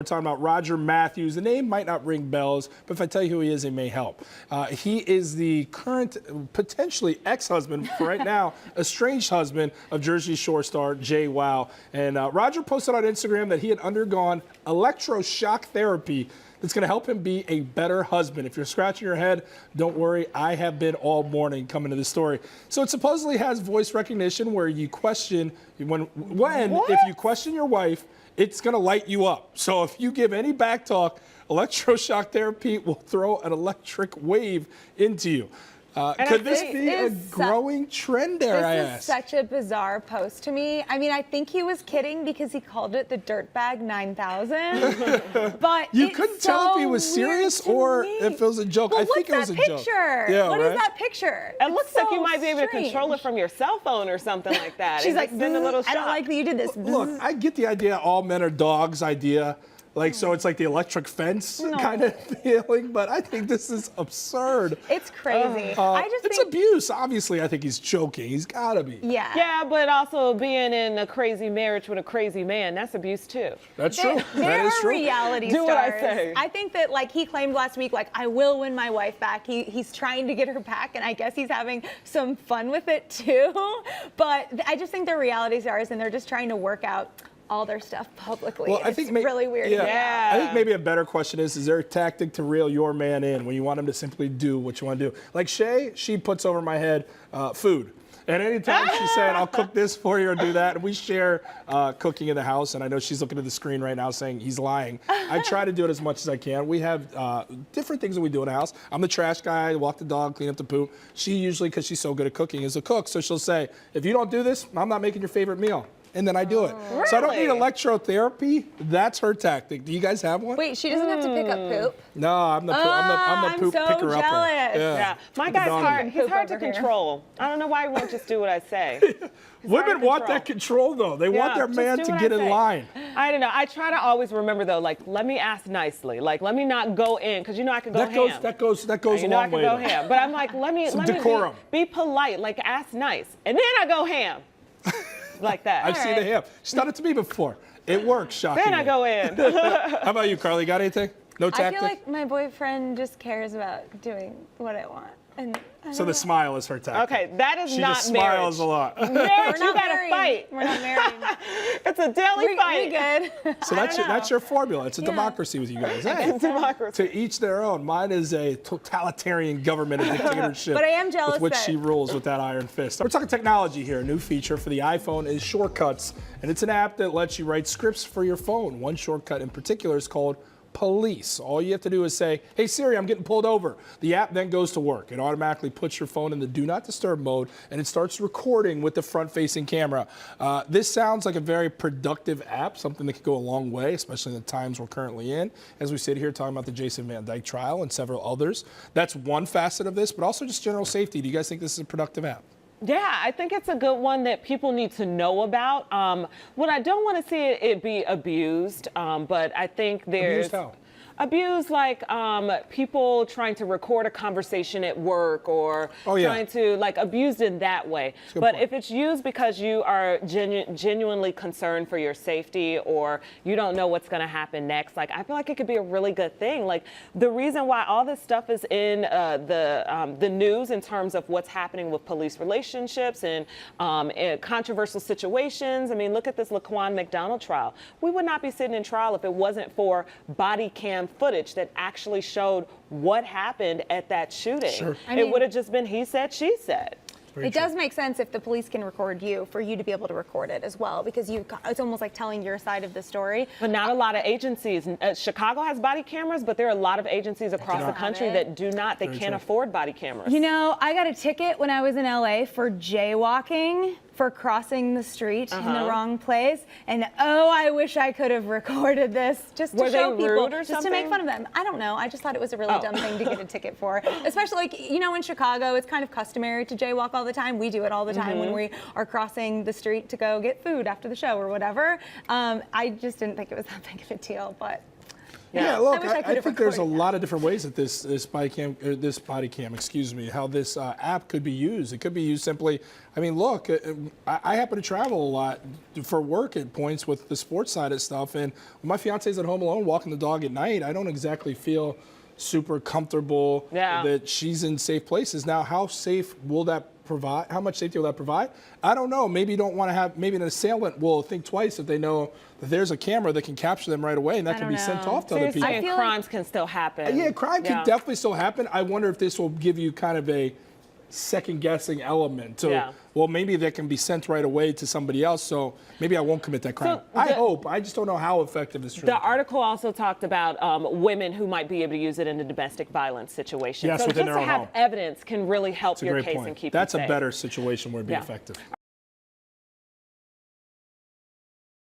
We're talking about Roger Matthews. The name might not ring bells, but if I tell you who he is, it may help. He is the current, potentially ex-husband, for right now, estranged husband of Jersey Shore star JWoww. And Roger posted on Instagram that he had undergone electroshock therapy that's going to help him be a better husband. If you're scratching your head, don't worry. I have been all morning coming to this story. So it supposedly has voice recognition where you question, if you question your wife, it's going to light you up. So if you give any back talk, electroshock therapy will throw an electric wave into you. Could this be a growing trend there, I ask? This is such a bizarre post to me. I mean, I think he was kidding because he called it the Dirtbag 9000. But you couldn't tell if he was serious or if it was a joke. Well, I think it was a joke. Yeah, what is that picture? It looks like you might be able to control it from your cell phone or something like that. She's like, send a little shot. I don't like that you did this. Look, I get the idea, all men are dogs idea. Like, so it's like the electric fence kind of feeling, but I think this is absurd. It's crazy. It's abuse. Obviously, I think he's joking. He's got to be. Yeah. Yeah, but also being in a crazy marriage with a crazy man, that's abuse too. That's true. That is true. Reality stars. Do what I say. I think that, like, he claimed last week, like, I will win my wife back. He's trying to get her back, and I guess he's having some fun with it too. But I just think they're reality stars, and they're just trying to work out all their stuff publicly. Well, I think it's really weird. Yeah. I think maybe a better question is there a tactic to reel your man in when you want him to simply do what you want to do? Like Shay, she puts over my head food. And anytime she's saying, I'll cook this for you or do that, and we share cooking in the house, and I know she's looking at the screen right now saying he's lying. I try to do it as much as I can. We have different things that we do in the house. I'm the trash guy, walk the dog, clean up the poop. She usually, because she's so good at cooking, is a cook. So she'll say, if you don't do this, I'm not making your favorite meal. And then I do it. Really? So I don't need electrotherapy. That's her tactic. Do you guys have one? Wait, she doesn't have to pick up poop? No, I'm the poop so picker upper. jealous. Yeah. My guy's hard. He's hard to control. I don't know why he won't just do what I say. Women want that control, though. They want their man to get in line. I don't know. I try to always remember, though, like, let me ask nicely. Like, let me not go in, because you know I can go ham. That goes a long way. You know I can go ham. But I'm like, let me be polite, like, ask nice. And then I go ham. Like that. I've seen the ham. She's done it to me before. It works, shockingly. Then I go in. How about you, Carly? Got anything? No tactic? I feel like my boyfriend just cares about doing what I want. So the smile is her tactic. Okay, that is she not just marriage. smiles a lot. Marriage, you gotta fight. We're not married. It's a daily fight. We good. So that's your formula. It's a democracy with you guys. Hey, democracy. To each their own. Mine is a totalitarian government and dictatorship. But I am jealous with which she rules with that iron fist. We're talking technology here. A new feature for the iPhone is Shortcuts, and it's an app that lets you write scripts for your phone. One shortcut in particular is called Police. All you have to do is say, hey Siri, I'm getting pulled over. The app then goes to work. It automatically puts your phone in the do not disturb mode, and it starts recording with the front-facing camera. This sounds like a very productive app, something that could go a long way, especially in the times we're currently in. As we sit here talking about the Jason Van Dyke trial and several others. That's one facet of this, but also just general safety. Do you guys think this is a productive app? Yeah, I think it's a good one that people need to know about. What I don't want to see it be abused, but I think there's... Abused how? Abused, like people trying to record a conversation at work or trying to, like, abused in that way. But if it's used because you are genuinely concerned for your safety or you don't know what's going to happen next, like, I feel like it could be a really good thing. Like, the reason why all this stuff is in the news in terms of what's happening with police relationships and controversial situations. I mean, look at this Laquan McDonald trial. We would not be sitting in trial if it wasn't for body cam footage that actually showed what happened at that shooting. Sure. It would have just been he said, she said. It does make sense if the police can record you, for you to be able to record it as well, because it's almost like telling your side of the story. But not a lot of agencies. Chicago has body cameras, but there are a lot of agencies across the country that do not. They can't afford body cameras. You know, I got a ticket when I was in LA for jaywalking, for crossing the street in the wrong place, and oh, I wish I could have recorded this just to show people, just to make fun of them. I don't know. I just thought it was a really dumb thing to get a ticket for, especially, like, you know, in Chicago, it's kind of customary to jaywalk all the time. We do it all the time when we are crossing the street to go get food after the show or whatever. I just didn't think it was that big of a deal, but Yeah, look, I think there's a lot of different ways that this body cam, excuse me, how this app could be used. It could be used simply. I mean, look, I happen to travel a lot for work at points with the sports side of stuff, and when my fiance's at home alone walking the dog at night, I don't exactly feel super comfortable that she's in safe places. Now, how safe will that provide? How much safety will that provide? I don't know. Maybe you don't want to have, maybe an assailant will think twice if they know that there's a camera that can capture them right away, and that can be sent off to other people. And crimes can still happen. Yeah, crime can definitely still happen. I wonder if this will give you kind of a second-guessing element. So, well, maybe that can be sent right away to somebody else, so maybe I won't commit that crime. I hope. I just don't know how effective this is. The article also talked about women who might be able to use it in a domestic violence situation. Yes, so within just their to own have home. evidence can really help your case and keep That's you safe. a better situation where it'd be effective.